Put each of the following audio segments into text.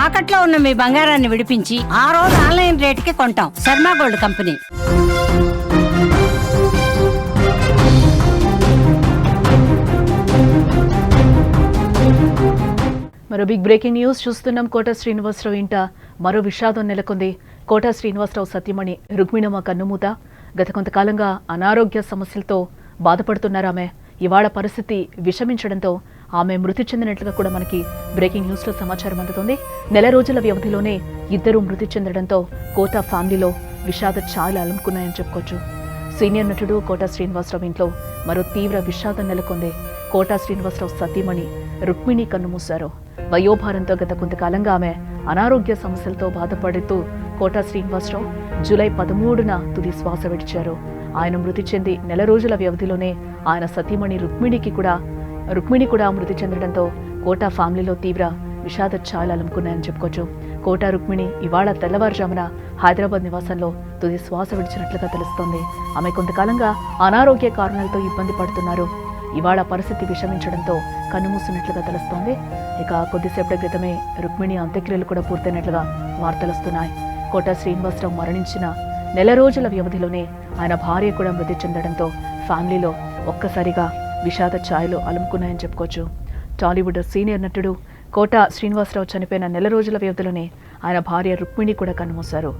తాకట్లో ఉన్న మీ బంగారాన్ని విడిపించి ఆ రోజు ఆన్లైన్ రేటుకి కొంటాం. Sharma gold company. మరో బిగ్ బ్రేకింగ్ న్యూస్ చూస్తున్నాం. కోట శ్రీనివాసరావు ఇంట మరో విషాదం నెలకొంది. కోట శ్రీనివాసరావు సతీమణి రుక్మిణమ్మ కన్నుమూత. గత కొంతకాలంగా అనారోగ్య సమస్యలతో బాధపడుతున్నారు ఆమె. ఇవాళ పరిస్థితి విషమించడంతో ఆమె మృతి చెందినట్లుగా కూడా మనకి బ్రేకింగ్ న్యూస్లో సమాచారం అందుతుంది. నెల రోజుల వ్యవధిలోనే ఇద్దరు మృతి చెందడంతో కోట ఫ్యామిలీలో విషాద ఛాయలు అలుముకున్నాయని చెప్పుకోవచ్చు. సీనియర్ నటుడు కోట శ్రీనివాసరావు ఇంట్లో మరో తీవ్ర విషాదం నెలకొంది. కోట శ్రీనివాసరావు సతీమణి రుక్మిణి కన్నుమూశారు. వయోభారంతో గత కొంతకాలంగా ఆమె అనారోగ్య సమస్యలతో బాధపడుతూ కోట శ్రీనివాసరావు జూలై 13న తుది శ్వాస విడిచారు. ఆయన మృతి చెంది నెల రోజుల వ్యవధిలోనే ఆయన సతీమణి రుక్మిణి కూడా మృతి చెందడంతో కోట ఫ్యామిలీలో తీవ్ర విషాద ఛాయలు అలుముకున్నాయని చెప్పుకోవచ్చు. కోట రుక్మిణి ఇవాళ తెల్లవారుజామున హైదరాబాద్ నివాసంలో తుది శ్వాస విడిచినట్లుగా తెలుస్తోంది. ఆమె కొంతకాలంగా అనారోగ్య కారణాలతో ఇబ్బంది పడుతున్నారు. ఇవాళ పరిస్థితి విషమించడంతో కన్నుమూసినట్లుగా తెలుస్తోంది. ఇక కొద్దిసేపటి క్రితమే రుక్మిణి అంత్యక్రియలు కూడా పూర్తయినట్లుగా వార్తలొస్తున్నాయి. కోట శ్రీనివాసరావు మరణించిన నెల రోజుల వ్యవధిలోనే ఆయన భార్య కూడా మృతి చెందడంతో ఫ్యామిలీలో ఒక్కసారిగా విషాద ఛాయలు అలుముకున్నాయని చెప్పుకోవచ్చు. టాలీవుడ్ సీనియర్ నటుడు కోట శ్రీనివాసరావు చనిపోయిన నెల రోజుల వ్యవధిలోనే ఆయన భార్య రుక్మిణి కూడా కన్నుమూశారు.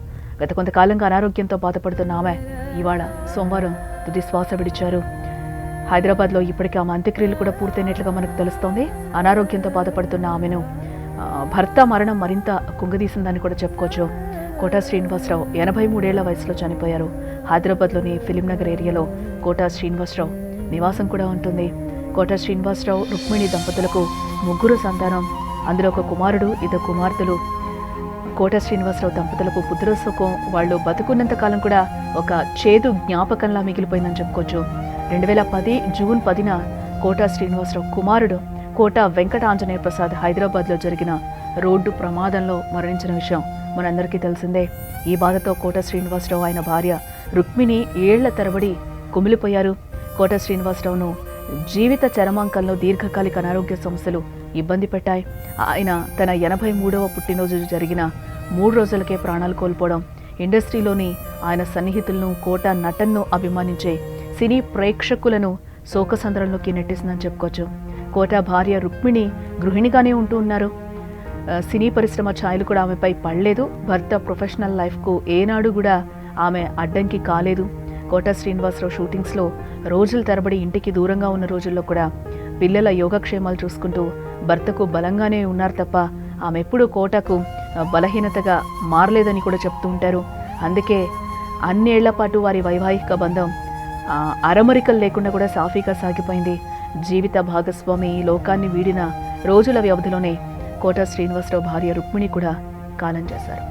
గత కొంతకాలంగా అనారోగ్యంతో బాధపడుతున్న ఆమె ఇవాళ సోమవారం తుది శ్వాస విడిచారు. హైదరాబాద్లో ఇప్పటికీ ఆమె అంత్యక్రియలు కూడా పూర్తయినట్లుగా మనకు తెలుస్తోంది. అనారోగ్యంతో బాధపడుతున్న ఆమెను భర్త మరణం మరింత కుంగదీసిందని కూడా చెప్పుకోవచ్చు. కోట శ్రీనివాసరావు 83 ఏళ్ల వయసులో చనిపోయారు. హైదరాబాద్లోని ఫిలింనగర్ ఏరియాలో కోట శ్రీనివాసరావు నివాసం కూడా ఉంటుంది. కోట శ్రీనివాసరావు రుక్మిణి దంపతులకు 3 సంతానం. అందులో ఒక కుమారుడు, 2 కుమార్తెలు. కోట శ్రీనివాసరావు దంపతులకు పుత్రోత్సవం వాళ్ళు బతుకున్నంత కాలం కూడా ఒక చేదు జ్ఞాపకంలా మిగిలిపోయిందని చెప్పుకోవచ్చు. 2010 జూన్ 10న కోట శ్రీనివాసరావు కుమారుడు కోట వెంకట ఆంజనేయ ప్రసాద్ హైదరాబాద్లో జరిగిన రోడ్డు ప్రమాదంలో మరణించిన విషయం మనందరికీ తెలిసిందే. ఈ బాధతో కోట శ్రీనివాసరావు ఆయన భార్య రుక్మిణి ఏళ్ల తరబడి కుమిలిపోయారు. కోట శ్రీనివాసరావును జీవిత చరమాంకంలో దీర్ఘకాలిక అనారోగ్య సమస్యలు ఇబ్బంది పెట్టాయి. ఆయన తన 83వ పుట్టినరోజు జరిగిన 3 రోజులకే ప్రాణాలు కోల్పోవడం ఇండస్ట్రీలోని ఆయన సన్నిహితులను, కోట నటన్ను అభిమానించే సినీ ప్రేక్షకులను శోకసంద్రంలోకి నెట్టేసిందని చెప్పుకోవచ్చు. కోట భార్య రుక్మిణి గృహిణిగానే ఉంటూ ఉన్నారు. సినీ పరిశ్రమ ఛాయలు కూడా ఆమెపై పడలేదు. భర్త ప్రొఫెషనల్ లైఫ్కు ఏనాడు కూడా ఆమె అడ్డంకి కాలేదు. కోట శ్రీనివాసరావు షూటింగ్స్లో రోజుల తరబడి ఇంటికి దూరంగా ఉన్న రోజుల్లో కూడా పిల్లల యోగక్షేమాలు చూసుకుంటూ భర్తకు బలంగానే ఉన్నారు తప్ప ఆమె ఎప్పుడూ కోటకు బలహీనతగా మారలేదని కూడా చెప్తూ ఉంటారు. అందుకే అన్నేళ్ల పాటు వారి వైవాహిక బంధం అరమరికలు లేకుండా కూడా సాఫీగా సాగిపోయింది. జీవిత భాగస్వామి ఈ లోకాన్ని వీడిన రోజుల వ్యవధిలోనే కోట శ్రీనివాసరావు భార్య రుక్మిణి కూడా కాలం చేశారు.